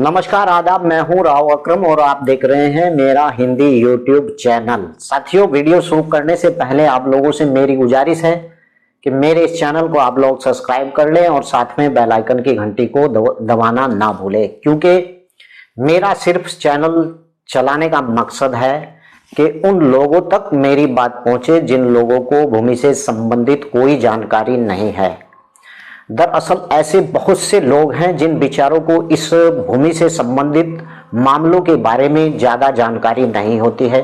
नमस्कार आदाब, मैं हूं राव अकरम और आप देख रहे हैं मेरा हिंदी यूट्यूब चैनल। साथियों, वीडियो शुरू करने से पहले आप लोगों से मेरी गुजारिश है कि मेरे इस चैनल को आप लोग सब्सक्राइब कर लें और साथ में बेल आइकन की घंटी को दबाना ना भूलें, क्योंकि मेरा सिर्फ चैनल चलाने का मकसद है कि उन लोगों तक मेरी बात पहुंचे जिन लोगों को भूमि से संबंधित कोई जानकारी नहीं है। दरअसल ऐसे बहुत से लोग हैं जिन विचारों को इस भूमि से संबंधित मामलों के बारे में ज्यादा जानकारी नहीं होती है।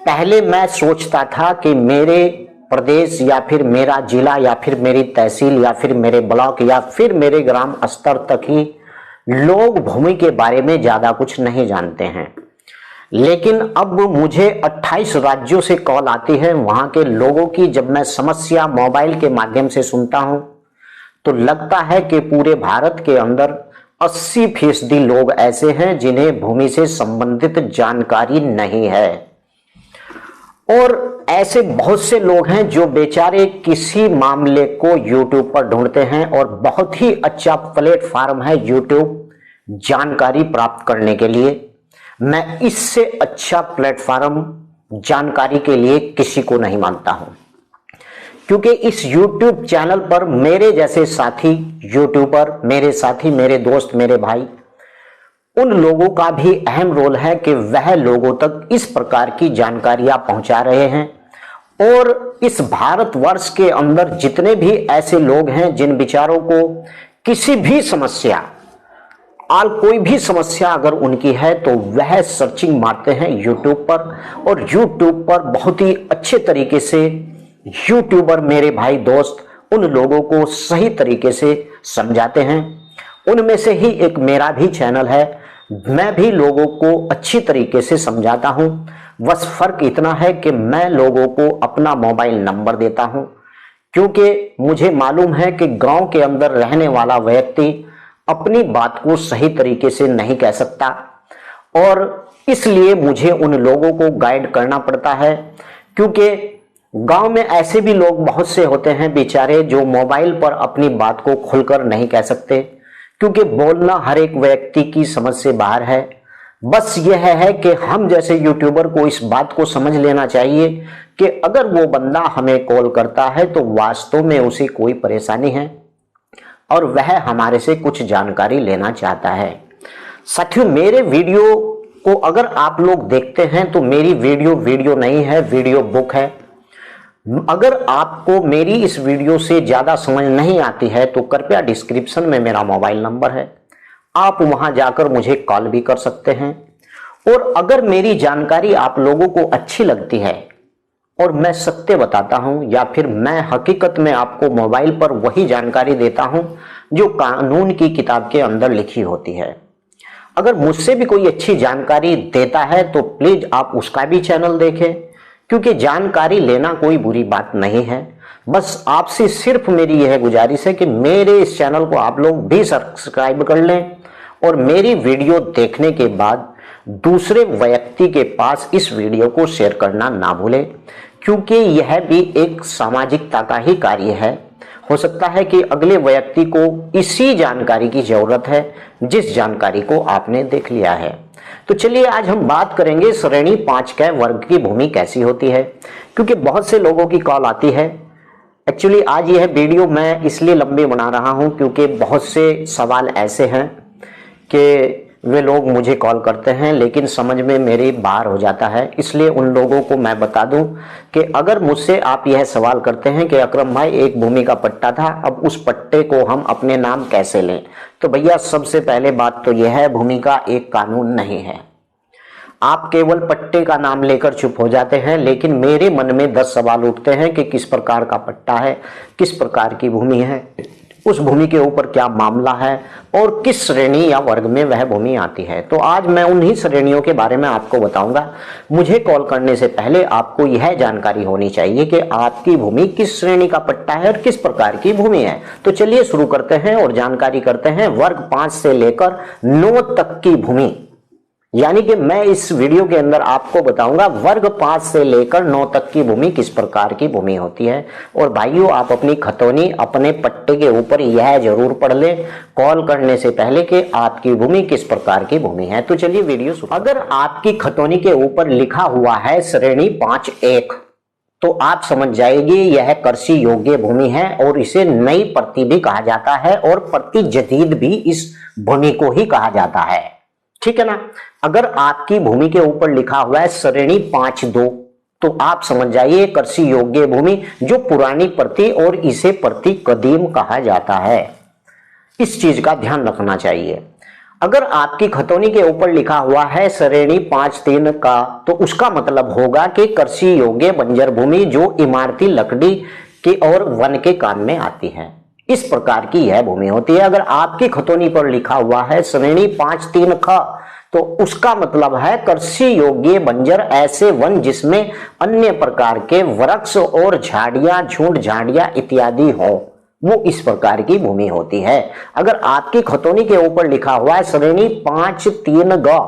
पहले मैं सोचता था कि मेरे प्रदेश या फिर मेरा जिला या फिर मेरी तहसील या फिर मेरे ब्लॉक या फिर मेरे ग्राम स्तर तक ही लोग भूमि के बारे में ज्यादा कुछ नहीं जानते हैं, लेकिन अब मुझे 28 राज्यों से कॉल आती है। वहां के लोगों की जब मैं समस्या मोबाइल के माध्यम से सुनता हूं तो लगता है कि पूरे भारत के अंदर 80% लोग ऐसे हैं जिन्हें भूमि से संबंधित जानकारी नहीं है, और ऐसे बहुत से लोग हैं जो बेचारे किसी मामले को YouTube पर ढूंढते हैं, और बहुत ही अच्छा प्लेटफॉर्म है YouTube जानकारी प्राप्त करने के लिए। मैं इससे अच्छा प्लेटफॉर्म जानकारी के लिए किसी को नहीं मानता हूं, क्योंकि इस YouTube चैनल पर मेरे जैसे साथी यूट्यूबर, मेरे साथी, मेरे दोस्त, मेरे भाई, उन लोगों का भी अहम रोल है कि वह लोगों तक इस प्रकार की जानकारियां पहुंचा रहे हैं। और इस भारतवर्ष के अंदर जितने भी ऐसे लोग हैं जिन विचारों को किसी भी समस्या कोई भी समस्या अगर उनकी है तो वह सर्चिंग मारते हैं YouTube पर, और YouTube पर बहुत ही अच्छे तरीके से यूट्यूबर मेरे भाई दोस्त उन लोगों को सही तरीके से समझाते हैं। उनमें से ही एक मेरा भी चैनल है, मैं भी लोगों को अच्छी तरीके से समझाता हूं। बस फर्क इतना है कि मैं लोगों को अपना मोबाइल नंबर देता हूं, क्योंकि मुझे मालूम है कि गांव के अंदर रहने वाला व्यक्ति अपनी बात को सही तरीके से नहीं कह सकता, और इसलिए मुझे उन लोगों को गाइड करना पड़ता है। क्योंकि गांव में ऐसे भी लोग बहुत से होते हैं बेचारे जो मोबाइल पर अपनी बात को खुलकर नहीं कह सकते, क्योंकि बोलना हर एक व्यक्ति की समझ से बाहर है। बस यह है कि हम जैसे यूट्यूबर को इस बात को समझ लेना चाहिए कि अगर वो बंदा हमें कॉल करता है तो वास्तव में उसे कोई परेशानी है और वह हमारे से कुछ जानकारी लेना चाहता है। साथियों, मेरे वीडियो को अगर आप लोग देखते हैं तो मेरी वीडियो नहीं है, वीडियो बुक है। अगर आपको मेरी इस वीडियो से ज्यादा समझ नहीं आती है तो कृपया डिस्क्रिप्शन में मेरा मोबाइल नंबर है, आप वहां जाकर मुझे कॉल भी कर सकते हैं। और अगर मेरी जानकारी आप लोगों को अच्छी लगती है और मैं सत्य बताता हूं या फिर मैं हकीकत में आपको मोबाइल पर वही जानकारी देता हूं जो कानून की किताब के अंदर लिखी होती है, अगर मुझसे भी कोई अच्छी जानकारी देता है तो प्लीज आप उसका भी चैनल देखें, क्योंकि जानकारी लेना कोई बुरी बात नहीं है। बस आपसे सिर्फ मेरी यह गुजारिश है कि मेरे इस चैनल को आप लोग भी सब्सक्राइब कर लें और मेरी वीडियो देखने के बाद दूसरे व्यक्ति के पास इस वीडियो को शेयर करना ना भूलें, क्योंकि यह भी एक सामाजिकता का ही कार्य है। हो सकता है कि अगले व्यक्ति को इसी जानकारी की जरूरत है जिस जानकारी को आपने देख लिया है। तो चलिए आज हम बात करेंगे श्रेणी 5 के वर्ग की भूमि कैसी होती है, क्योंकि बहुत से लोगों की कॉल आती है। एक्चुअली आज यह वीडियो मैं इसलिए लंबी बना रहा हूं क्योंकि बहुत से सवाल ऐसे हैं कि वे लोग मुझे कॉल करते हैं लेकिन समझ में मेरे बाहर हो जाता है। इसलिए उन लोगों को मैं बता दूं कि अगर मुझसे आप यह सवाल करते हैं कि अकरम भाई एक भूमि का पट्टा था, अब उस पट्टे को हम अपने नाम कैसे लें, तो भैया सबसे पहले बात तो यह है, भूमि का एक कानून नहीं है। आप केवल पट्टे का नाम लेकर चुप हो जाते हैं, लेकिन मेरे मन में 10 सवाल उठते हैं कि किस प्रकार का पट्टा है, किस प्रकार की भूमि है, उस भूमि के ऊपर क्या मामला है और किस श्रेणी या वर्ग में वह भूमि आती है। तो आज मैं उन्हीं श्रेणियों के बारे में आपको बताऊंगा। मुझे कॉल करने से पहले आपको यह जानकारी होनी चाहिए कि आपकी भूमि किस श्रेणी का पट्टा है और किस प्रकार की भूमि है। तो चलिए शुरू करते हैं और जानकारी करते हैं वर्ग 5 से लेकर 9 तक की भूमि यानी कि मैं इस वीडियो के अंदर आपको बताऊंगा वर्ग 5 से लेकर 9 तक की भूमि किस प्रकार की भूमि होती है। और भाइयों, आप अपनी खतौनी अपने पट्टे के ऊपर यह जरूर पढ़ लें कॉल करने से पहले कि आपकी भूमि किस प्रकार की भूमि है। तो चलिए वीडियो शुरू। अगर आपकी खतौनी के ऊपर लिखा हुआ है श्रेणी 5.1 तो आप समझ जाएंगे यह कृषि योग्य भूमि है और इसे नई प्रति भी कहा जाता है और प्रति जदीद भी इस भूमि को ही कहा जाता है। ठीक है ना। अगर आपकी भूमि के ऊपर लिखा हुआ है श्रेणी 5.2 तो आप समझ जाइए कृषि योग्य भूमि जो पुरानी प्रति और इसे प्रति कदीम कहा जाता है। इस चीज का ध्यान रखना चाहिए। अगर आपकी खतौनी के ऊपर लिखा हुआ है श्रेणी 5.3 का तो उसका मतलब होगा कि कृषि योग्य बंजर भूमि जो इमारती लकड़ी के और वन के काम में आती है। इस प्रकार की यह भूमि होती है। अगर आपकी खतौनी पर लिखा हुआ है श्रेणी 5.3 का तो उसका मतलब है कृषि योग्य बंजर ऐसे वन जिसमें अन्य प्रकार के वृक्ष और झाड़ियां, झुंड झाड़ियां इत्यादि हो, वो इस प्रकार की भूमि होती है। अगर आपकी खतौनी के ऊपर लिखा हुआ है श्रेणी 5.3 ग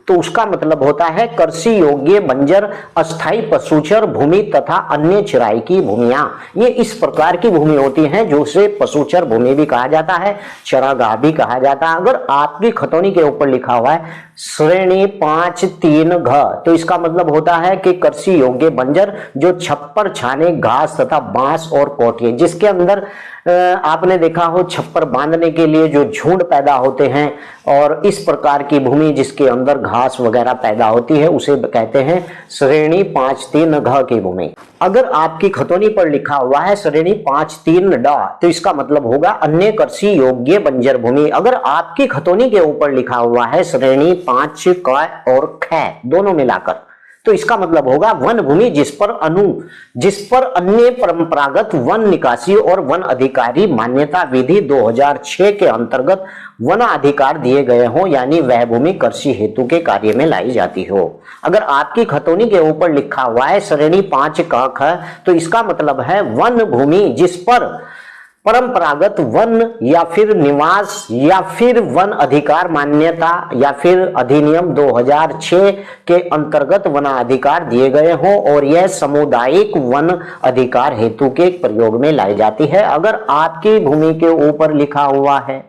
तो उसका मतलब होता है कृषि योग्य बंजर अस्थायी पशुचर भूमि तथा अन्य चराई की भूमियां। ये इस प्रकार की भूमि होती हैं जो उसे पशुचर भूमि भी कहा जाता है, चरागाह भी कहा जाता है। अगर आपकी खतौनी के ऊपर लिखा हुआ है श्रेणी 5.3 घ तो इसका मतलब होता है कि कृषि योग्य बंजर जो छप्पर, छाने, घास तथा बांस और कोठिए, जिसके अंदर आपने देखा हो छप्पर बांधने के लिए जो झुंड पैदा होते हैं और इस प्रकार की भूमि जिसके अंदर घास वगैरह पैदा होती है उसे कहते हैं श्रेणी 5.3 घ की भूमि। अगर आपकी खतौनी पर लिखा हुआ है श्रेणी 5.3 ड तो इसका मतलब होगा अन्य कृषि योग्य बंजर भूमि। अगर आपकी खतौनी के ऊपर लिखा हुआ है श्रेणी 5 क और ख दोनों मिलाकर तो इसका मतलब होगा वन भूमि जिस पर अन्य परंपरागत वन निकासी और वन अधिकारी मान्यता विधि 2006 के अंतर्गत वन अधिकार दिए गए हो, यानी वह भूमि कृषि हेतु के कार्य में लाई जाती हो। अगर आपकी खतौनी के ऊपर लिखा हुआ है श्रेणी 5 क ख तो इसका मतलब है वन भूमि जिस पर परंपरागत वन या फिर निवास या फिर वन अधिकार मान्यता या फिर अधिनियम 2006 के अंतर्गत वनाधिकार दिए गए हों और यह सामुदायिक वन अधिकार हेतु के प्रयोग में लाई जाती है। अगर आपकी भूमि के ऊपर लिखा हुआ है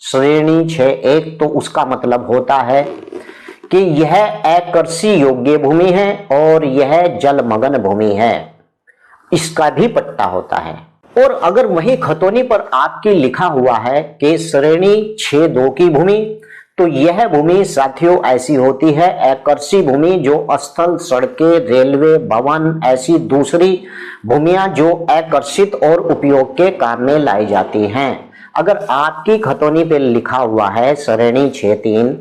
श्रेणी 6.1 तो उसका मतलब होता है कि यह अकृषि योग्य भूमि है और यह जलमग्न भूमि है, इसका भी पट्टा होता है। और अगर वही खतौनी पर आपकी लिखा हुआ है कि श्रेणी 6.2 की भूमि तो यह भूमि साथियों ऐसी होती है अकृषि भूमि जो स्थल, सड़कें, रेलवे, भवन ऐसी दूसरी भूमियां जो अकृषित और उपयोग के काम में लाई जाती हैं। अगर आपकी खतौनी पे लिखा हुआ है श्रेणी 6.3,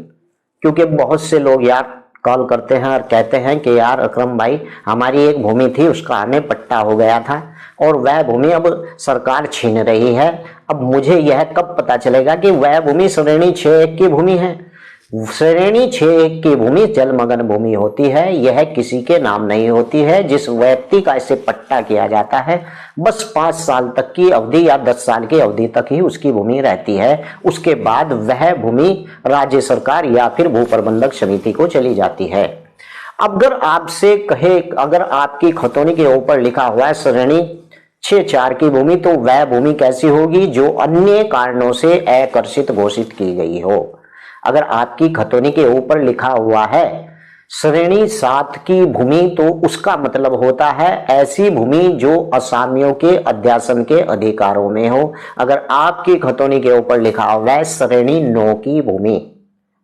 क्योंकि बहुत से लोग यार कॉल करते हैं और कहते हैं कि यार अकरम भाई हमारी एक भूमि थी उसका हमें पट्टा हो गया था और वह भूमि अब सरकार छीन रही है, अब मुझे यह कब पता चलेगा कि वह भूमि श्रेणी 6.1 की भूमि है। श्रेणी 6.1 की भूमि जलमग्न भूमि होती है, यह किसी के नाम नहीं होती है। जिस व्यक्ति का इसे पट्टा किया जाता है बस 5 साल तक की अवधि या 10 साल की अवधि तक ही उसकी भूमि रहती है, उसके बाद वह भूमि राज्य सरकार या फिर भू प्रबंधक समिति को चली जाती है। अगर आपसे कहे अगर आपकी खतौनी के ऊपर लिखा हुआ है श्रेणी 6.4 की भूमि तो वह भूमि कैसी होगी जो अन्य कारणों से अकृषित घोषित की गई हो। अगर आपकी खतौनी के ऊपर लिखा हुआ है श्रेणी 7 की भूमि तो उसका मतलब होता है ऐसी भूमि जो असामियों के अध्यासन के अधिकारों में हो। अगर आपकी खतौनी के ऊपर लिखा हुआ है श्रेणी 9 की भूमि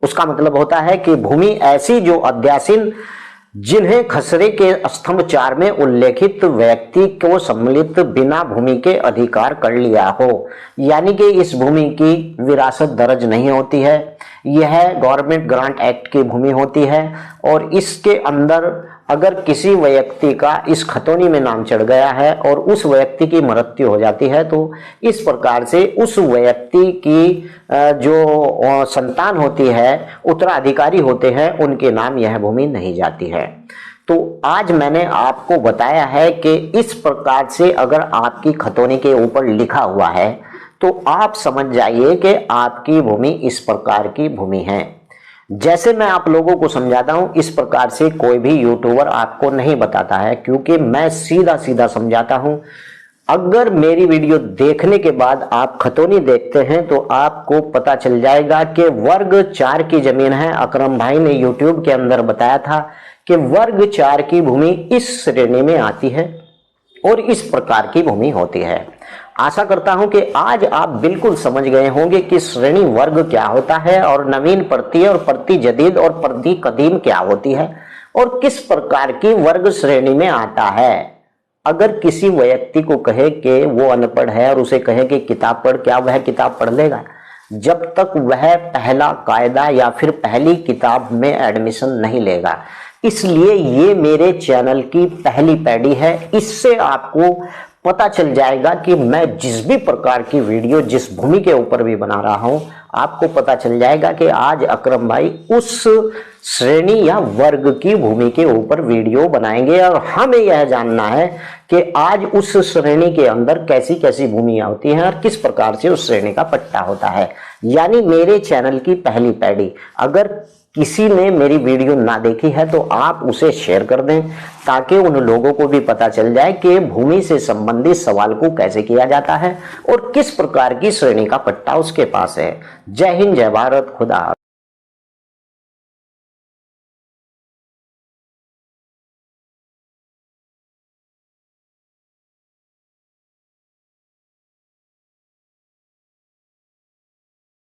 उसका मतलब होता है कि भूमि ऐसी जो अध्यासीन जिन्हें खसरे के स्तंभ 4 में उल्लेखित व्यक्ति को सम्मिलित बिना भूमि के अधिकार कर लिया हो, यानी कि इस भूमि की विरासत दर्ज नहीं होती है, यह गवर्नमेंट ग्रांट एक्ट की भूमि होती है और इसके अंदर अगर किसी व्यक्ति का इस खतौनी में नाम चढ़ गया है और उस व्यक्ति की मृत्यु हो जाती है तो इस प्रकार से उस व्यक्ति की जो संतान होती है, उत्तराधिकारी होते हैं, उनके नाम यह भूमि नहीं जाती है। तो आज मैंने आपको बताया है कि इस प्रकार से अगर आपकी खतौनी के ऊपर लिखा हुआ है तो आप समझ जाइए कि आपकी भूमि इस प्रकार की भूमि है। जैसे मैं आप लोगों को समझाता हूं इस प्रकार से कोई भी यूट्यूबर आपको नहीं बताता है, क्योंकि मैं सीधा सीधा समझाता हूं। अगर मेरी वीडियो देखने के बाद आप खतौनी देखते हैं तो आपको पता चल जाएगा कि वर्ग 4 की जमीन है। अकरम भाई ने यूट्यूब के अंदर बताया था कि वर्ग 4 की भूमि इस श्रेणी में आती है और इस प्रकार की भूमि होती है। आशा करता हूं कि आज आप बिल्कुल समझ गए होंगे कि श्रेणी वर्ग क्या होता है और नवीन प्रति और प्रति जदीद और प्रति कदीम क्या होती है और किस प्रकार की वर्ग श्रेणी में आता है। अगर किसी व्यक्ति को कहे कि वो अनपढ़ है और उसे कहे कि किताब पढ़, क्या वह किताब पढ़ लेगा? जब तक वह पहला कायदा या फिर पहली किताब में एडमिशन नहीं लेगा। इसलिए ये मेरे चैनल की पहली पैड़ी है। इससे आपको पता चल जाएगा कि मैं जिस भी प्रकार की वीडियो जिस भूमि के ऊपर भी बना रहा हूं, आपको पता चल जाएगा कि आज अकरम भाई उस श्रेणी या वर्ग की भूमि के ऊपर वीडियो बनाएंगे और हमें यह जानना है कि आज उस श्रेणी के अंदर कैसी कैसी भूमियां होती हैं और किस प्रकार से उस श्रेणी का पट्टा होता है। यानी मेरे चैनल की पहली पैड़ी। अगर किसी ने मेरी वीडियो ना देखी है तो आप उसे शेयर कर दें ताकि उन लोगों को भी पता चल जाए कि भूमि से संबंधित सवाल को कैसे किया जाता है और किस प्रकार की श्रेणी का पट्टा उसके पास है। जय हिंद, जय भारत, खुदा।